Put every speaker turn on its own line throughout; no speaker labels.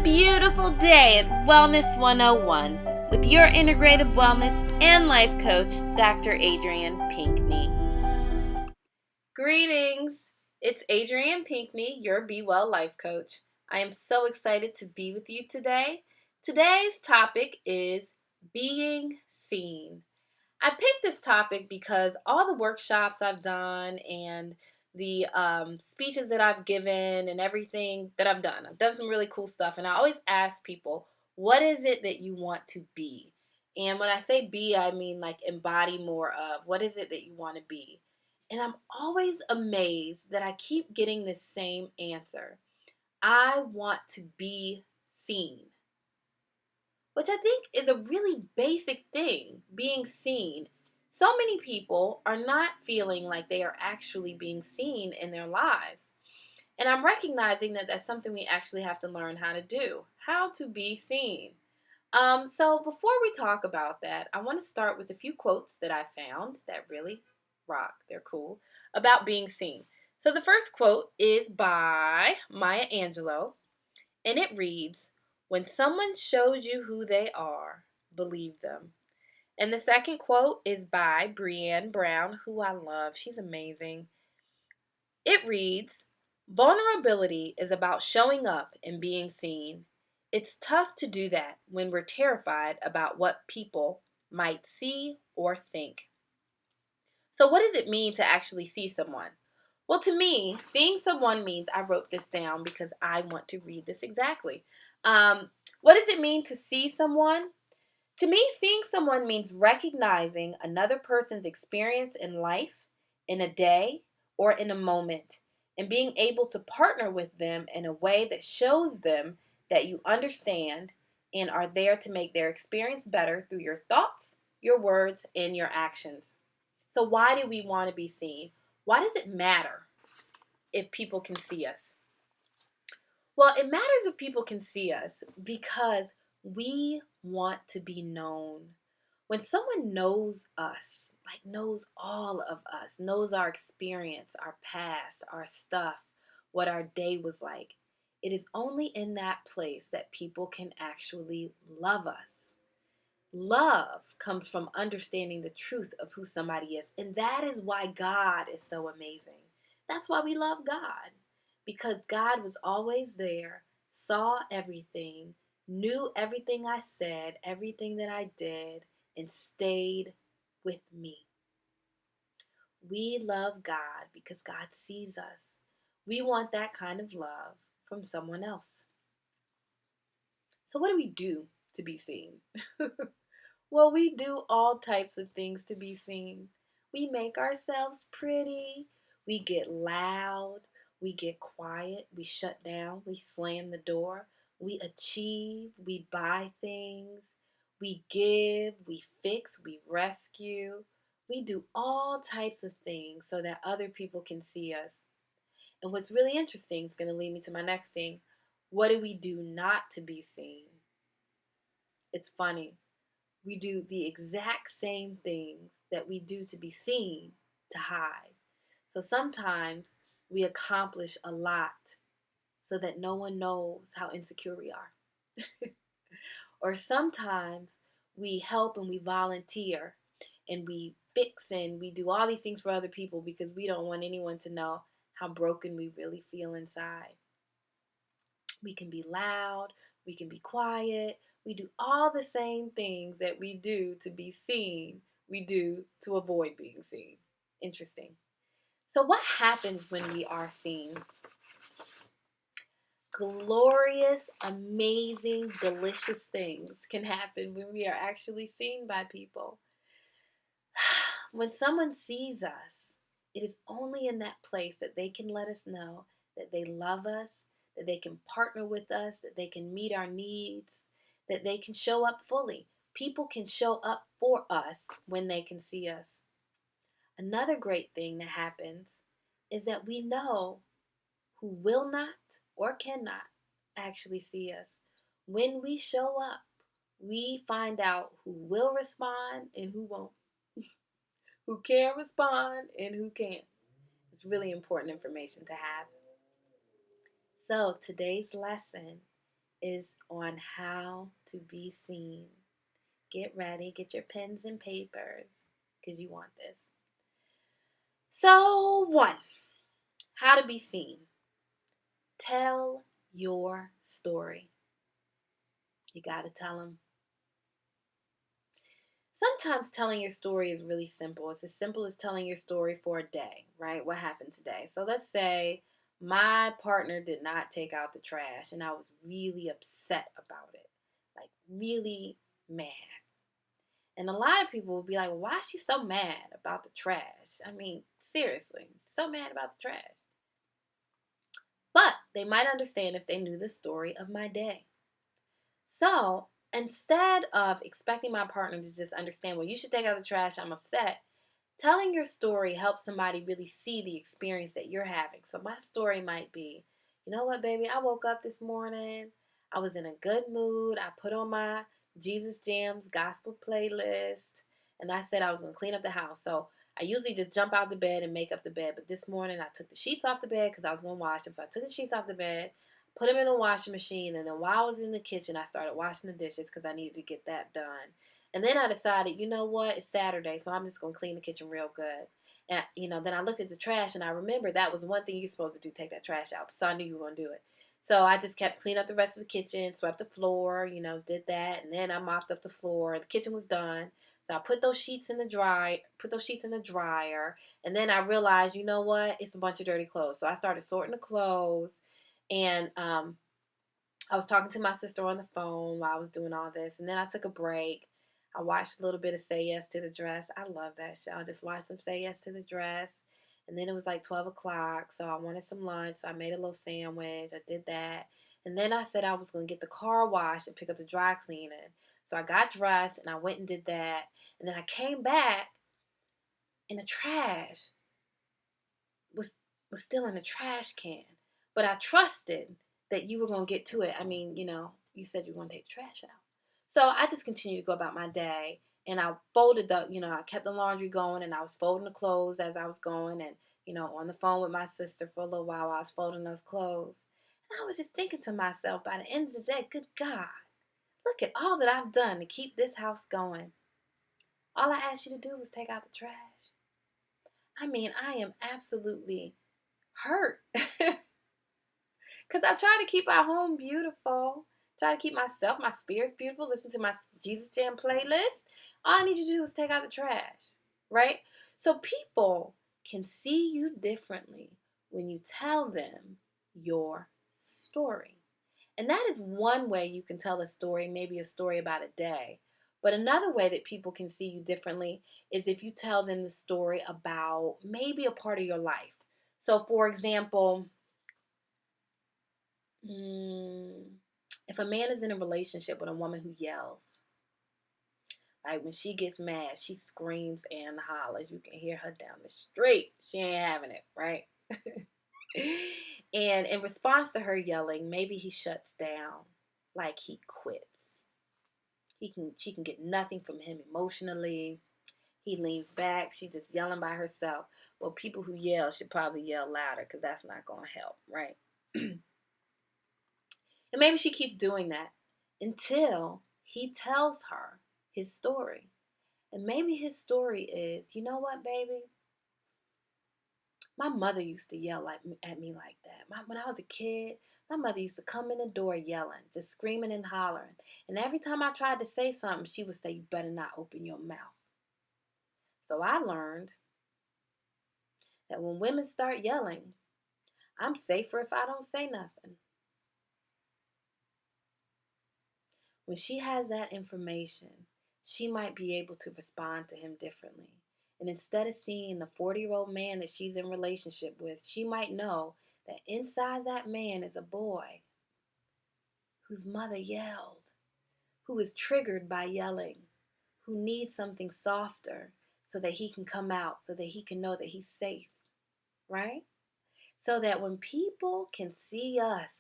beautiful day at Wellness 101 with your integrative wellness and life coach, Dr. Adrienne Pinkney. Greetings! It's Adrienne Pinkney, your Be Well life coach. I am so excited to be with you today. Today's topic is being seen. I picked this topic because all the workshops I've done and the speeches that I've given and everything that I've done some really cool stuff. And I always ask people, what is it that you want to be? And when I say be, I mean like embody more of. What is it that you want to be? And I'm always amazed that I keep getting this same answer. I want to be seen, which I think is a really basic thing, being seen. So many people are not feeling like they are actually being seen in their lives. And I'm recognizing that that's something we actually have to learn how to do, how to be seen. So before we talk about that, I want to start with a few quotes that I found that really rock. They're cool about being seen. So the first quote is by Maya Angelou, and it reads, "When someone shows you who they are, believe them." And the second quote is by Brené Brown, who I love. She's amazing. It reads, "Vulnerability is about showing up and being seen. It's tough to do that when we're terrified about what people might see or think." So what does it mean to actually see someone? Well, to me, seeing someone means, I wrote this down because I want to read this exactly. What does it mean to see someone? To me, seeing someone means recognizing another person's experience in life, in a day, or in a moment, and being able to partner with them in a way that shows them that you understand and are there to make their experience better through your thoughts, your words, and your actions. So why do we want to be seen? Why does it matter if people can see us? Well, it matters if people can see us because we want to be known. When someone knows us, like knows all of us, knows our experience, our past, our stuff, what our day was like, it is only in that place that people can actually love us. Love comes from understanding the truth of who somebody is. And that is why God is so amazing. That's why we love God. Because God was always there, saw everything, knew everything I said, everything that I did, and stayed with me. We love God because God sees us. We want that kind of love from someone else. So what do we do to be seen? Well, we do all types of things to be seen. We make ourselves pretty. We get loud. We get quiet. We shut down. We slam the door. We achieve. We buy things. We give. We fix. We rescue. We do all types of things so that other people can see us. And what's really interesting is going to lead me to my next thing. What do we do not to be seen? It's funny. We do the exact same things that we do to be seen to hide. So sometimes we accomplish a lot so that no one knows how insecure we are. Or sometimes we help and we volunteer and we fix and we do all these things for other people because we don't want anyone to know how broken we really feel inside. We can be loud, we can be quiet, we do all the same things that we do to be seen, we do to avoid being seen. Interesting. So, what happens when we are seen? Glorious, amazing, delicious things can happen when we are actually seen by people. When someone sees us, it is only in that place that they can let us know that they love us, that they can partner with us, that they can meet our needs, that they can show up fully. People can show up for us when they can see us. Another great thing that happens is that we know who will not or cannot actually see us. When we show up, we find out who will respond and who won't, who can respond and who can't. It's really important information to have. So today's lesson is on how to be seen. Get ready, get your pens and papers, because you want this. So, one, how to be seen. Tell your story. You got to tell them. Sometimes telling your story is really simple. It's as simple as telling your story for a day, right? What happened today? So let's say my partner did not take out the trash and I was really upset about it, like really mad. And a lot of people will be like, well, why is she so mad about the trash? I mean, seriously, so mad about the trash. But they might understand if they knew the story of my day. So instead of expecting my partner to just understand, well, you should take out the trash, I'm upset, telling your story helps somebody really see the experience that you're having. So my story might be, you know what, baby, I woke up this morning. I was in a good mood. I put on my Jesus Jams gospel playlist and I said I was going to clean up the house. So I usually just jump out the bed and make up the bed. But this morning I took the sheets off the bed because I was going to wash them. So I took the sheets off the bed, put them in the washing machine. And then while I was in the kitchen, I started washing the dishes because I needed to get that done. And then I decided, you know what? It's Saturday, so I'm just going to clean the kitchen real good. And, then I looked at the trash and I remembered that was one thing you're supposed to do, take that trash out. So I knew you were going to do it. So I just kept cleaning up the rest of the kitchen, swept the floor, did that. And then I mopped up the floor. The kitchen was done. So I put those sheets in the dryer. And then I realized, you know what? It's a bunch of dirty clothes. So I started sorting the clothes. And I was talking to my sister on the phone while I was doing all this. And then I took a break. I watched a little bit of Say Yes to the Dress. I love that show. I just watched them Say Yes to the Dress. And then it was like 12 o'clock. So I wanted some lunch. So I made a little sandwich. I did that. And then I said I was going to get the car washed and pick up the dry cleaning. So I got dressed and I went and did that. And then I came back and the trash was was still in the trash can. But I trusted that you were going to get to it. I mean, you said you were going to take the trash out. So I just continued to go about my day. And I folded I kept the laundry going and I was folding the clothes as I was going and, on the phone with my sister for a little while I was folding those clothes. And I was just thinking to myself, by the end of the day, good God, look at all that I've done to keep this house going. All I asked you to do was take out the trash. I mean, I am absolutely hurt. Because I try to keep our home beautiful. Try to keep my spirits beautiful. Listen to my Jesus Jam playlist. All I need you to do is take out the trash, right? So people can see you differently when you tell them your story. And that is one way you can tell a story, maybe a story about a day. But another way that people can see you differently is if you tell them the story about maybe a part of your life. So, for example, Mm, if a man is in a relationship with a woman who yells, like when she gets mad, she screams and hollers. You can hear her down the street. She ain't having it, right? And in response to her yelling, maybe he shuts down, like he quits. She can get nothing from him emotionally. He leans back. She just yelling by herself. Well, people who yell should probably yell louder because that's not going to help, right? And maybe she keeps doing that until he tells her his story. And maybe his story is, you know what, baby? My mother used to yell at me like that. When I was a kid, my mother used to come in the door yelling, just screaming and hollering. And every time I tried to say something, she would say, you better not open your mouth. So I learned that when women start yelling, I'm safer if I don't say nothing. When she has that information, she might be able to respond to him differently. And instead of seeing the 40-year-old man that she's in relationship with, she might know that inside that man is a boy whose mother yelled, who is triggered by yelling, who needs something softer so that he can come out, so that he can know that he's safe, right? So that when people can see us,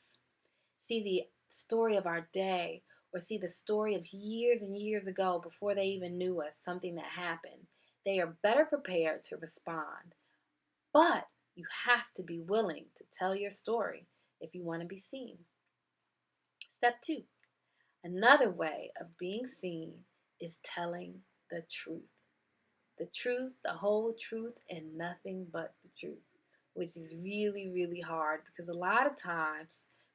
see the story of our day, or see the story of years and years ago before they even knew us, something that happened, they are better prepared to respond. But you have to be willing to tell your story if you want to be seen. Step two, another way of being seen is telling the truth. The truth, the whole truth, and nothing but the truth, which is really, really hard because a lot of times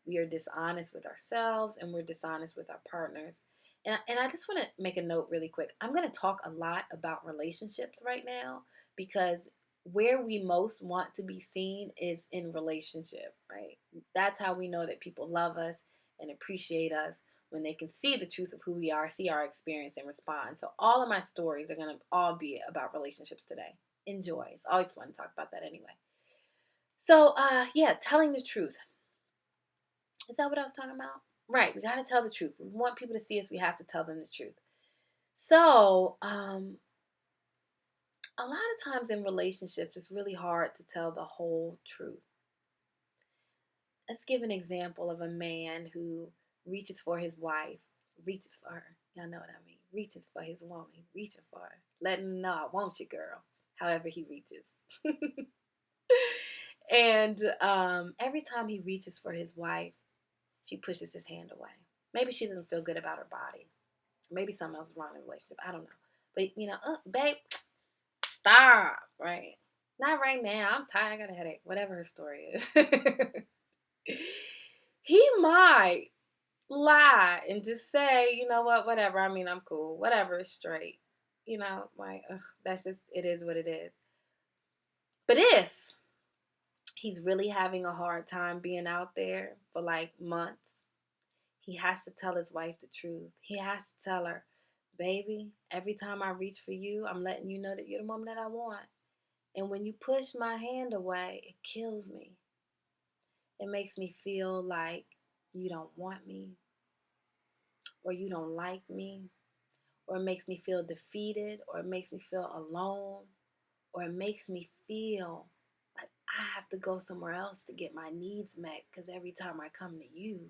we are dishonest with ourselves and we're dishonest with our partners. And I just want to make a note really quick. I'm going to talk a lot about relationships right now because where we most want to be seen is in relationship, right? That's how we know that people love us and appreciate us when they can see the truth of who we are, see our experience, and respond. So all of my stories are going to all be about relationships today. Enjoy. It's always fun to talk about that anyway. So, yeah, telling the truth. Is that what I was talking about? Right. We got to tell the truth. We want people to see us. We have to tell them the truth. So, a lot of times in relationships, it's really hard to tell the whole truth. Let's give an example of a man who reaches for his wife, reaches for her. Y'all know what I mean. Reaches for his woman, reaching for her, letting her know I want you, girl. However he reaches. And every time he reaches for his wife, she pushes his hand away. Maybe she doesn't feel good about her body. Maybe something else is wrong in the relationship. I don't know. But babe, stop. Right? Not right now. I'm tired. I got a headache. Whatever her story is. He might lie and just say, you know what, whatever. I mean, I'm cool. Whatever is straight. Like, that's just, it is what it is. But if he's really having a hard time being out there for like months, he has to tell his wife the truth. He has to tell her, baby, every time I reach for you, I'm letting you know that you're the woman that I want. And when you push my hand away, it kills me. It makes me feel like you don't want me, or you don't like me, or it makes me feel defeated, or it makes me feel alone, or it makes me feel like I have to go somewhere else to get my needs met because every time I come to you,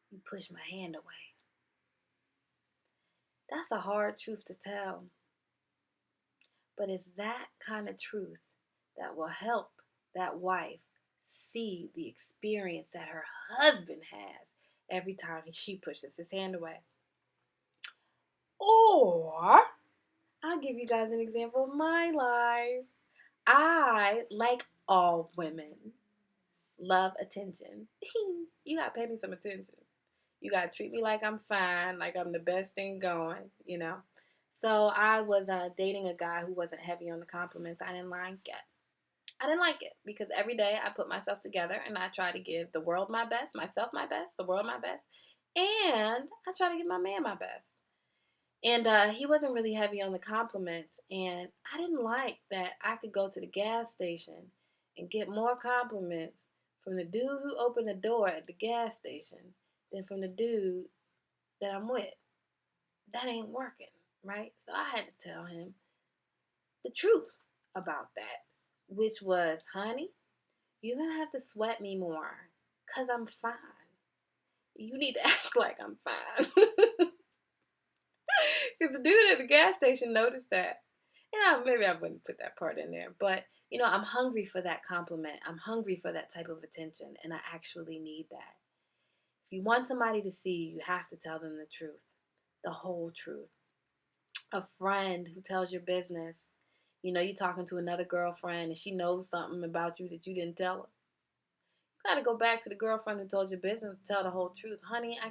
you push my hand away. That's a hard truth to tell, but it's that kind of truth that will help that wife see the experience that her husband has every time she pushes his hand away. Or, I'll give you guys an example of my life. I, like all women, love attention. You gotta pay me some attention. You gotta treat me like I'm fine, like I'm the best thing going. So I was dating a guy who wasn't heavy on the compliments. I didn't like it. I didn't like it because every day I put myself together and I try to give the world my best, myself my best, the world my best, and I try to give my man my best. And he wasn't really heavy on the compliments. And I didn't like that I could go to the gas station and get more compliments from the dude who opened the door at the gas station than from the dude that I'm with. That ain't working, right? So I had to tell him the truth about that, which was, honey, you're going to have to sweat me more because I'm fine. You need to act like I'm fine. Because the dude at the gas station noticed that. Maybe I wouldn't put that part in there. But, I'm hungry for that compliment. I'm hungry for that type of attention. And I actually need that. If you want somebody to see you, you have to tell them the truth, the whole truth. A friend who tells your business, you're talking to another girlfriend and she knows something about you that you didn't tell her. You got to go back to the girlfriend who told your business and tell the whole truth. Honey, I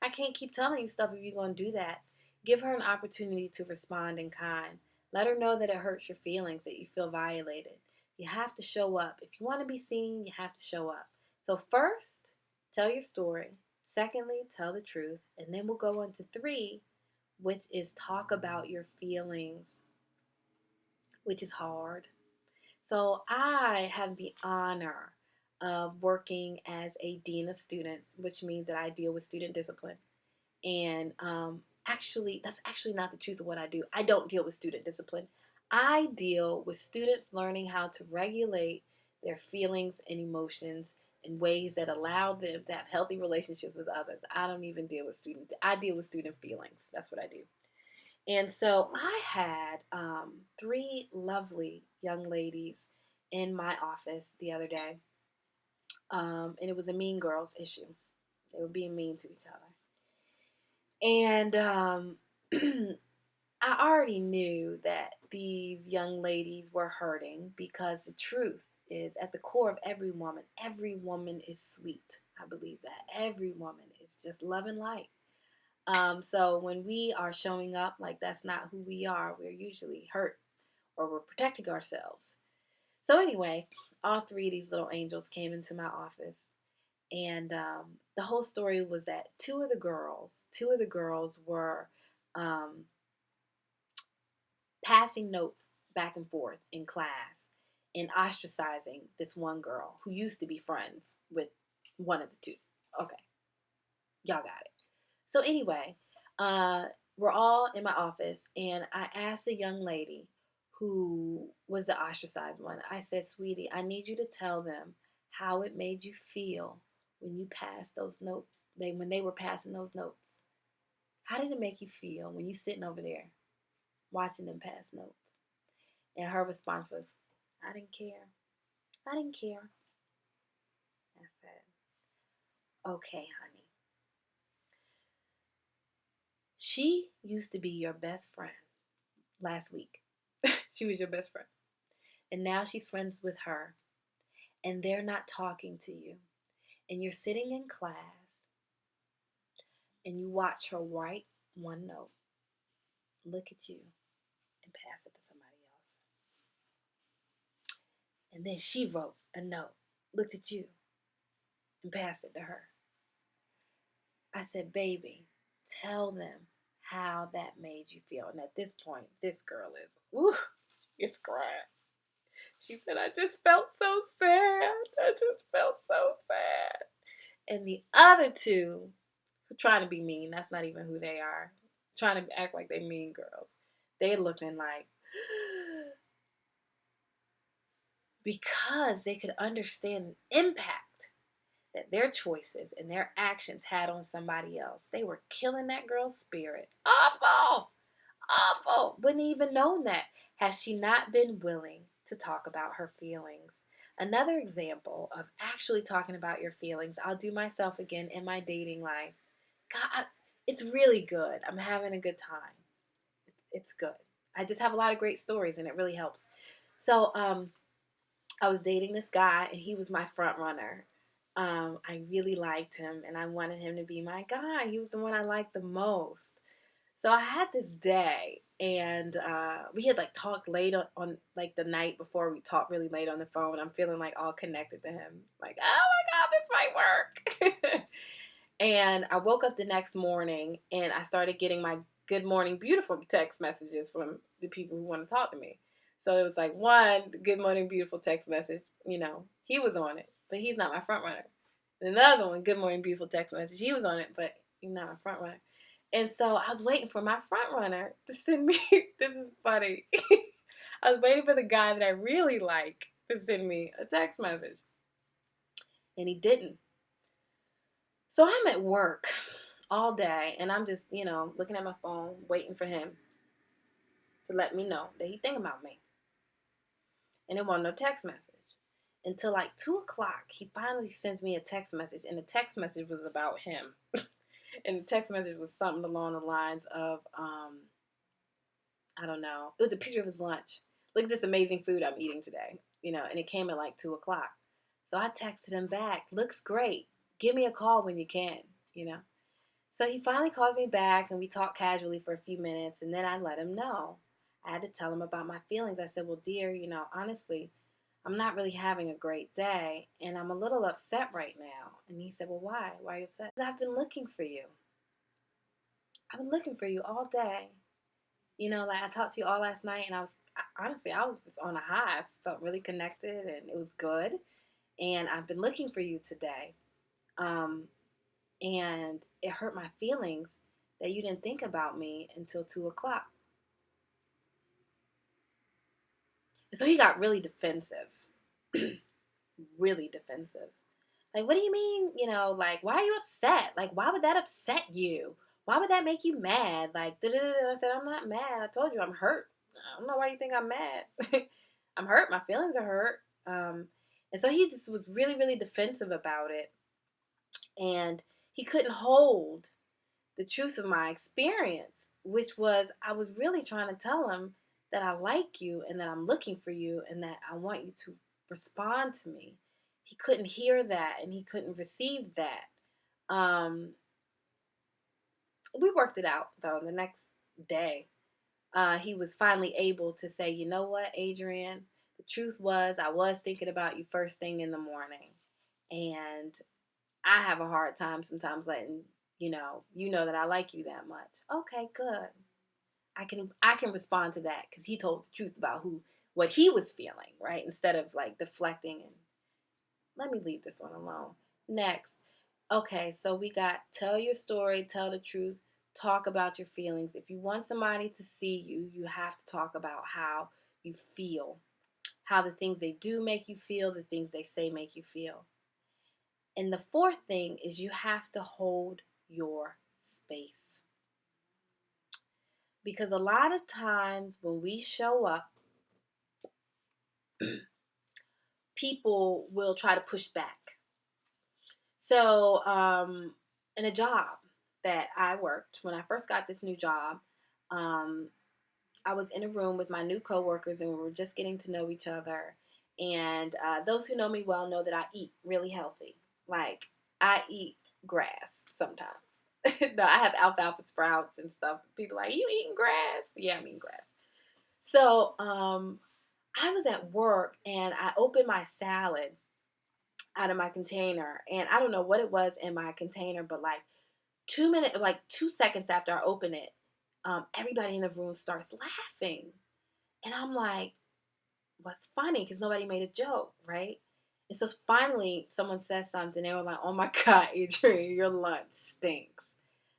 can't keep telling you stuff if you're going to do that. Give her an opportunity to respond in kind. Let her know that it hurts your feelings, that you feel violated. You have to show up. If you want to be seen, you have to show up. So first, tell your story. Secondly, tell the truth. And then we'll go on to 3, which is talk about your feelings, which is hard. So I have the honor of working as a dean of students, which means that I deal with student discipline. And that's actually not the truth of what I do. I don't deal with student discipline. I deal with students learning how to regulate their feelings and emotions in ways that allow them to have healthy relationships with others. I don't even deal with students. I deal with student feelings. That's what I do. And so I had 3 lovely young ladies in my office the other day. And it was a Mean Girls issue. They were being mean to each other. And I already knew that these young ladies were hurting because the truth is at the core of every woman is sweet. I believe that. Every woman is just love and light. So when we are showing up like that's not who we are, we're usually hurt or we're protecting ourselves. So anyway, all three of these little angels came into my office, and the whole story was that two of the girls were um, passing notes back and forth in class and ostracizing this one girl who used to be friends with one of the two. Okay, y'all got it. So anyway, uh, we're all in my office, and I asked a young lady who was the ostracized one. I said, "Sweetie, I need you to tell them how it made you feel when you passed those notes. When they were passing those notes. How did it make you feel when you sitting over there watching them pass notes?" And her response was, "I didn't care. I didn't care." I said, "Okay, honey. She used to be your best friend last week. She was your best friend. And now she's friends with her. And they're not talking to you. And you're sitting in class and you watch her write one note, look at you, and pass it to somebody else. And then she wrote a note, looked at you, and passed it to her." I said, "Baby, tell them how that made you feel." And at this point, this girl is, ooh, it's crying. She said, "I just felt so sad. I just felt so sad." And the other two, who trying to be mean, that's not even who they are, trying to act like they mean girls, they looking like, because they could understand the impact that their choices and their actions had on somebody else. They were killing that girl's spirit. Awful! Awful! Wouldn't even known that had she not been willing to talk about her feelings. Another example of actually talking about your feelings, I'll do myself again in my dating life. God, it's really good. I'm having a good time. It's good. I just have a lot of great stories and it really helps. So, I was dating this guy and he was my front runner. I really liked him and I wanted him to be my guy. He was the one I liked the most. So I had this day, and we had like talked late on like the night before. We talked really late on the phone. I'm feeling like all connected to him. Like, oh my God, this might work. And I woke up the next morning and I started getting my good morning beautiful text messages from the people who want to talk to me. So it was like one, good morning beautiful text message, he was on it, but he's not my front runner. And another one, good morning beautiful text message, he was on it, but he's not my front runner. And so I was waiting for my front runner to send me, this is funny. I was waiting for the guy that I really like to send me a text message. And he didn't. So I'm at work all day and I'm just, looking at my phone, waiting for him to let me know that he think about me. And it wasn't no text message. Until like 2 o'clock, he finally sends me a text message, and the text message was about him. And the text message was something along the lines of, I don't know. It was a picture of his lunch. Look at this amazing food I'm eating today, and it came at like 2 o'clock. So I texted him back, looks great. Give me a call when you can, you know. So he finally calls me back and we talk casually for a few minutes and then I let him know. I had to tell him about my feelings. I said, "Well, dear, honestly, I'm not really having a great day and I'm a little upset right now." And he said, "Well, why? Why are you upset?" "I've been looking for you. I've been looking for you all day. Like I talked to you all last night and honestly, I was just on a high. I felt really connected and it was good. And I've been looking for you today. Um, and it hurt my feelings that you didn't think about me until 2 o'clock." And so he got really defensive, really defensive. Like, "What do you mean? Like, why are you upset? Like, why would that upset you? Why would that make you mad?" Like, da-da-da-da. I said, "I'm not mad. I told you I'm hurt. I don't know why you think I'm mad." I'm hurt. My feelings are hurt. And so he just was really, really defensive about it. And he couldn't hold the truth of my experience, which was I was really trying to tell him that I like you and that I'm looking for you and that I want you to respond to me. He couldn't hear that and he couldn't receive that. We worked it out though the next day. He was finally able to say, you know what, Adrian, the truth was I was thinking about you first thing in the morning. And I have a hard time sometimes letting you know that I like you that much. Okay, good. I can respond to that because he told the truth about what he was feeling, right? Instead of like deflecting and let me leave this one alone. Next. Okay, so we got tell your story, tell the truth, talk about your feelings. If you want somebody to see you, you have to talk about how you feel, how the things they do make you feel, the things they say make you feel. And the fourth thing is you have to hold your space. Because a lot of times when we show up, people will try to push back. So, in a job that I worked, when I first got this new job, um, I was in a room with my new coworkers and we were just getting to know each other. And those who know me well know that I eat really healthy. Like, I eat grass sometimes. No, I have alfalfa sprouts and stuff. People are like, you eating grass? Yeah, I'm eating grass. So I was at work and I opened my salad out of my container. And I don't know what it was in my container, but like 2 minutes, like 2 seconds after I open it, everybody in the room starts laughing. And I'm like, what's funny? Because nobody made a joke, right? And so finally, someone says something. They were like, oh my God, Adrian, your lunch stinks.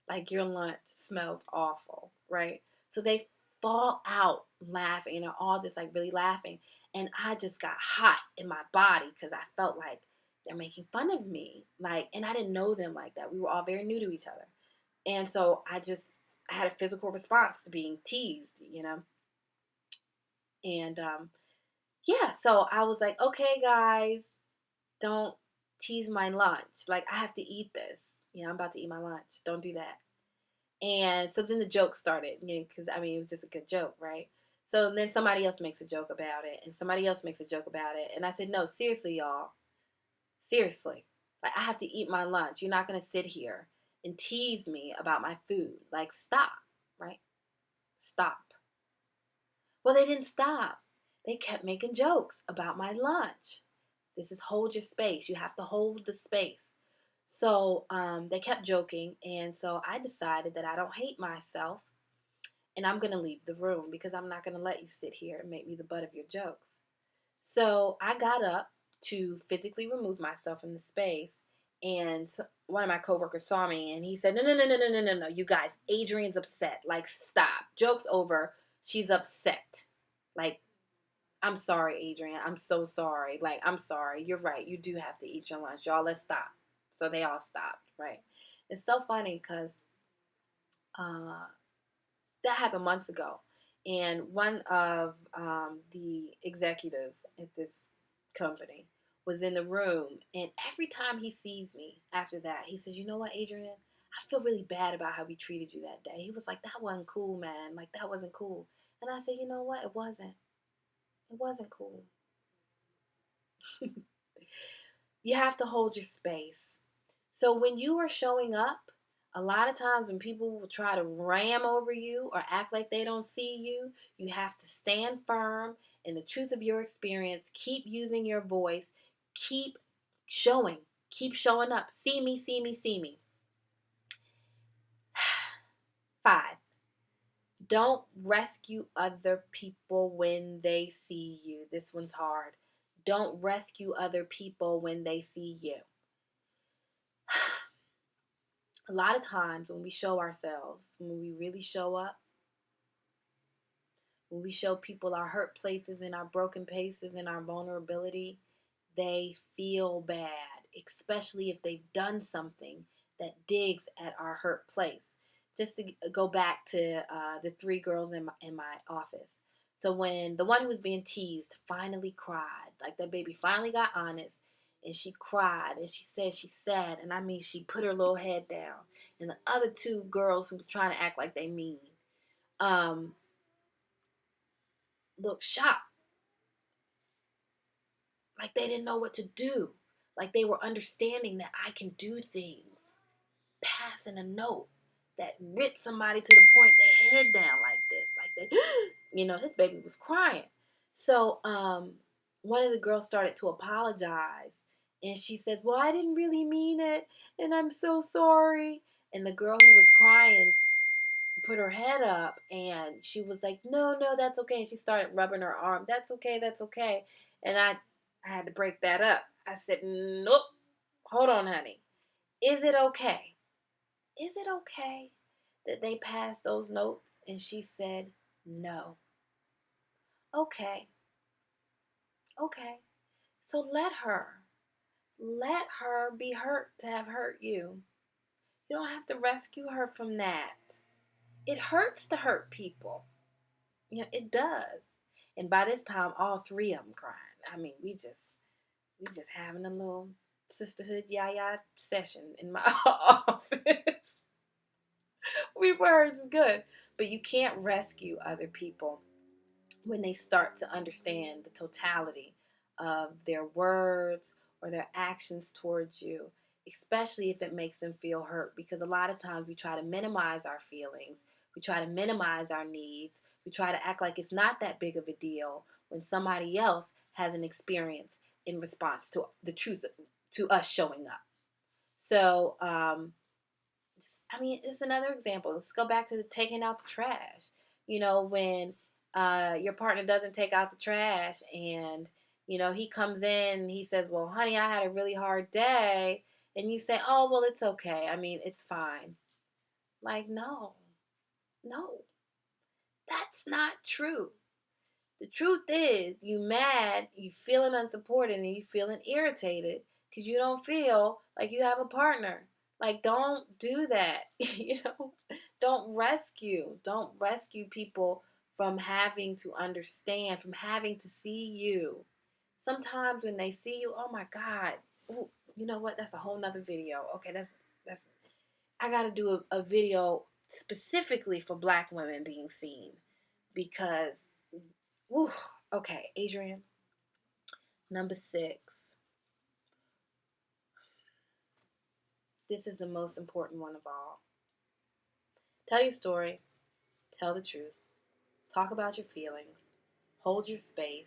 Like, your lunch smells awful, right? So they fall out laughing and are all just like really laughing. And I just got hot in my body because I felt like they're making fun of me. Like, and I didn't know them like that. We were all very new to each other. And so I had a physical response to being teased, you know? And yeah, so I was like, okay, guys, don't tease my lunch. Like, I have to eat this. You know, I'm about to eat my lunch. Don't do that. And so then the joke started, you know, because I mean, it was just a good joke, right? So then somebody else makes a joke about it, and somebody else makes a joke about it. And I said, no, seriously, y'all. Seriously. Like, I have to eat my lunch. You're not going to sit here and tease me about my food. Like, stop, right? Stop. Well, they didn't stop. They kept making jokes about my lunch. This is hold your space. You have to hold the space. So they kept joking, and so I decided that I don't hate myself, and I'm gonna leave the room because I'm not gonna let you sit here and make me the butt of your jokes. So I got up to physically remove myself from the space, and one of my coworkers saw me, and he said, "No, no, no, no, no, no, no, no, you guys, Adrian's upset. Like, stop. Joke's over. She's upset. Like, I'm sorry, Adrian. I'm so sorry. Like, I'm sorry. You're right. You do have to eat your lunch. Y'all, let's stop." So they all stopped, right? It's so funny because uh, that happened months ago. And one of the executives at this company was in the room. And every time he sees me after that, he says, "You know what, Adrian? I feel really bad about how we treated you that day." He was like, "That wasn't cool, man. Like, that wasn't cool." And I said, "You know what? It wasn't. It wasn't cool." You have to hold your space. So when you are showing up, a lot of times when people will try to ram over you or act like they don't see you, you have to stand firm in the truth of your experience. Keep using your voice. Keep showing. Keep showing up. See me, see me, see me. 5. Don't rescue other people when they see you. This one's hard. Don't rescue other people when they see you. A lot of times when we show ourselves, when we really show up, when we show people our hurt places and our broken places and our vulnerability, they feel bad, especially if they've done something that digs at our hurt place. Just to go back to the 3 girls in my office. So when the one who was being teased finally cried, like that baby finally got honest, and she cried and she said she's sad. And I mean, she put her little head down. And the other two girls who was trying to act like they mean, um, looked shocked, like they didn't know what to do. Like they were understanding that I can do things. Passing a note that ripped somebody to the point they head down like this. Like they, this baby was crying. So one of the girls started to apologize. And she says, well, I didn't really mean it. And I'm so sorry. And the girl who was crying put her head up and she was like, no, that's okay. And she started rubbing her arm. That's okay, that's okay. And I had to break that up. I said, nope, hold on, honey. Is it okay? Is it okay that they passed those notes? And she said, no. Okay, okay. So let her be hurt to have hurt you. You don't have to rescue her from that. It hurts to hurt people. It does. And by this time, all three of them crying. I mean, we just having a little sisterhood yaya session in my office. We were good. But you can't rescue other people when they start to understand the totality of their words or their actions towards you, especially if it makes them feel hurt. Because a lot of times we try to minimize our feelings, we try to minimize our needs, we try to act like it's not that big of a deal when somebody else has an experience in response to the truth to us showing up. So, it's another example. Let's go back to the taking out the trash. When your partner doesn't take out the trash and, he comes in and he says, well, honey, I had a really hard day. And you say, oh, well, it's okay. I mean, it's fine. Like, no, that's not true. The truth is, you mad, you feeling unsupported, and you feeling irritated because you don't feel like you have a partner. Like, don't do that. Don't rescue people from having to understand, from having to see you. Sometimes when they see you, oh my God, ooh, you know what? That's a whole nother video. Okay, that's. I got to do a video specifically for Black women being seen because. Whew. Okay, Adrian. Number 6. This is the most important one of all. Tell your story. Tell the truth. Talk about your feelings. Hold your space.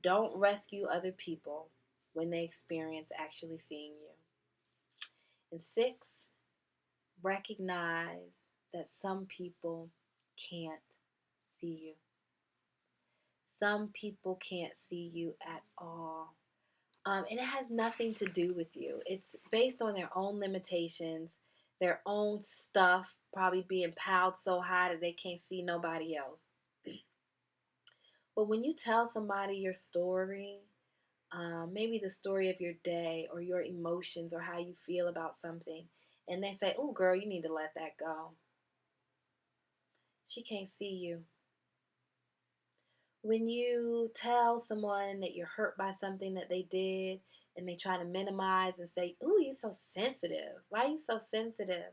Don't rescue other people when they experience actually seeing you. And 6, recognize that some people can't see you. Some people can't see you at all. And it has nothing to do with you. It's based on their own limitations, their own stuff probably being piled so high that they can't see nobody else. But when you tell somebody your story, maybe the story of your day or your emotions or how you feel about something, and they say, oh, girl, you need to let that go. She can't see you. When you tell someone that you're hurt by something that they did and they try to minimize and say, ooh, you're so sensitive. Why are you so sensitive?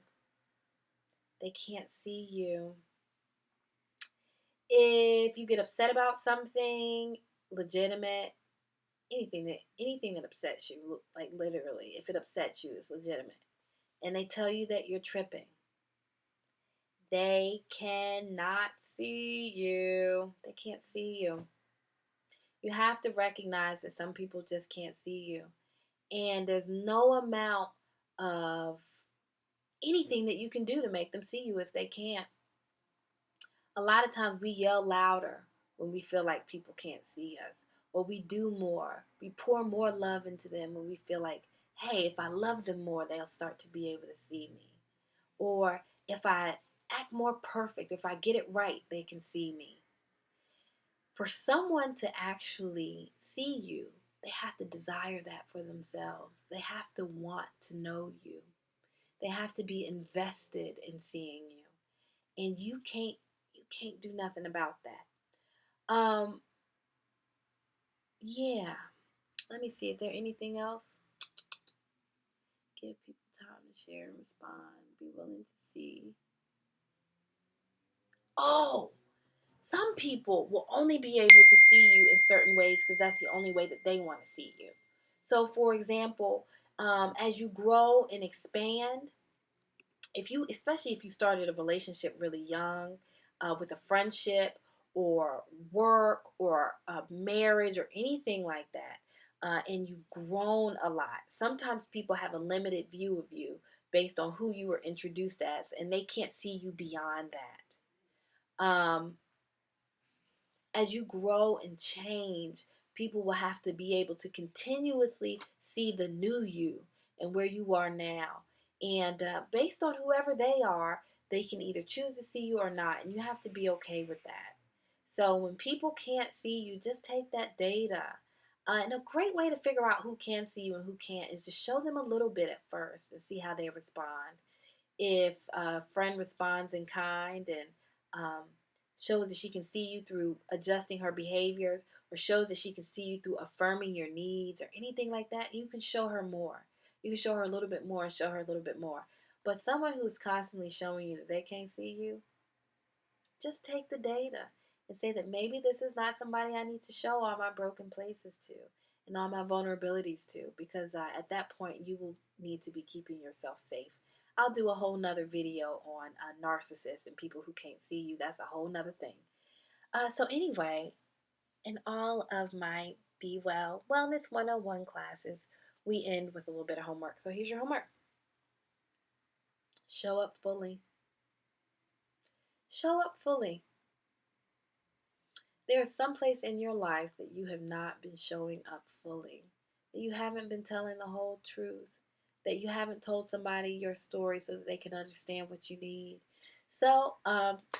They can't see you. If you get upset about something legitimate, anything that upsets you, like literally, if it upsets you, it's legitimate. And they tell you that you're tripping. They cannot see you. They can't see you. You have to recognize that some people just can't see you. And there's no amount of anything that you can do to make them see you if they can't. A lot of times we yell louder when we feel like people can't see us. Or we do more. We pour more love into them when we feel like, hey, if I love them more, they'll start to be able to see me. Or if I act more perfect, if I get it right, they can see me. For someone to actually see you, they have to desire that for themselves. They have to want to know you. They have to be invested in seeing you. And you can't do nothing about that. Yeah. Let me see if there's anything else. Give people time to share and respond. Be willing to see. Oh, some people will only be able to see you in certain ways because that's the only way that they want to see you. So, for example, as you grow and expand, especially if you started a relationship really young, with a friendship or work or a marriage or anything like that, and you've grown a lot, sometimes people have a limited view of you based on who you were introduced as, and they can't see you beyond that. As you grow and change, people will have to be able to continuously see the new you and where you are now. And based on whoever they are, they can either choose to see you or not. And you have to be okay with that. So when people can't see you, just take that data. And a great way to figure out who can see you and who can't is just show them a little bit at first and see how they respond. If a friend responds in kind and shows that she can see you through adjusting her behaviors, or shows that she can see you through affirming your needs or anything like that, you can show her more. You can show her a little bit more and show her a little bit more. But someone who's constantly showing you that they can't see you, just take the data and say that maybe this is not somebody I need to show all my broken places to and all my vulnerabilities to, because at that point you will need to be keeping yourself safe. I'll do a whole nother video on narcissists and people who can't see you. That's a whole nother thing. So anyway, in all of my Be Well Wellness 101 classes, we end with a little bit of homework. So here's your homework. Show up fully. Show up fully. There's some place in your life that you have not been showing up fully, that you haven't been telling the whole truth, that you haven't told somebody your story so that they can understand what you need. So,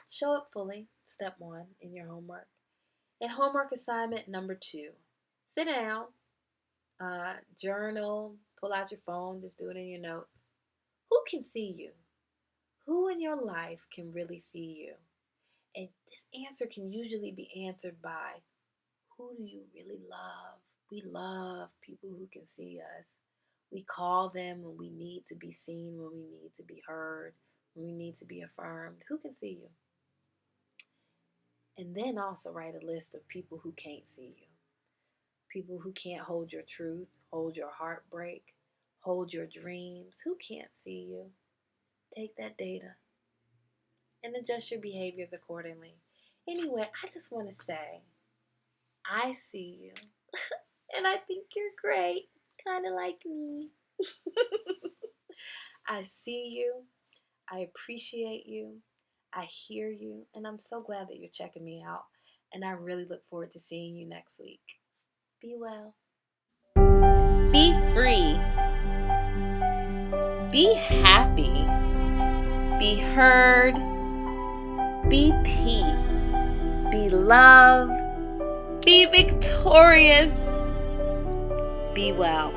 show up fully, step one in your homework. And homework assignment number 2, sit down, journal, pull out your phone, just do it in your notes. Who can see you? Who in your life can really see you? And this answer can usually be answered by, who do you really love? We love people who can see us. We call them when we need to be seen, when we need to be heard, when we need to be affirmed. Who can see you? And then also write a list of people who can't see you. People who can't hold your truth, hold your heartbreak, hold your dreams. Who can't see you? Take that data and adjust your behaviors accordingly. Anyway, I just want to say, I see you. And I think you're great, kind of like me. I see you. I appreciate you. I hear you. And I'm so glad that you're checking me out. And I really look forward to seeing you next week. Be well. Be free. Be happy. Be heard. Be peace. Be love. Be victorious. Be well.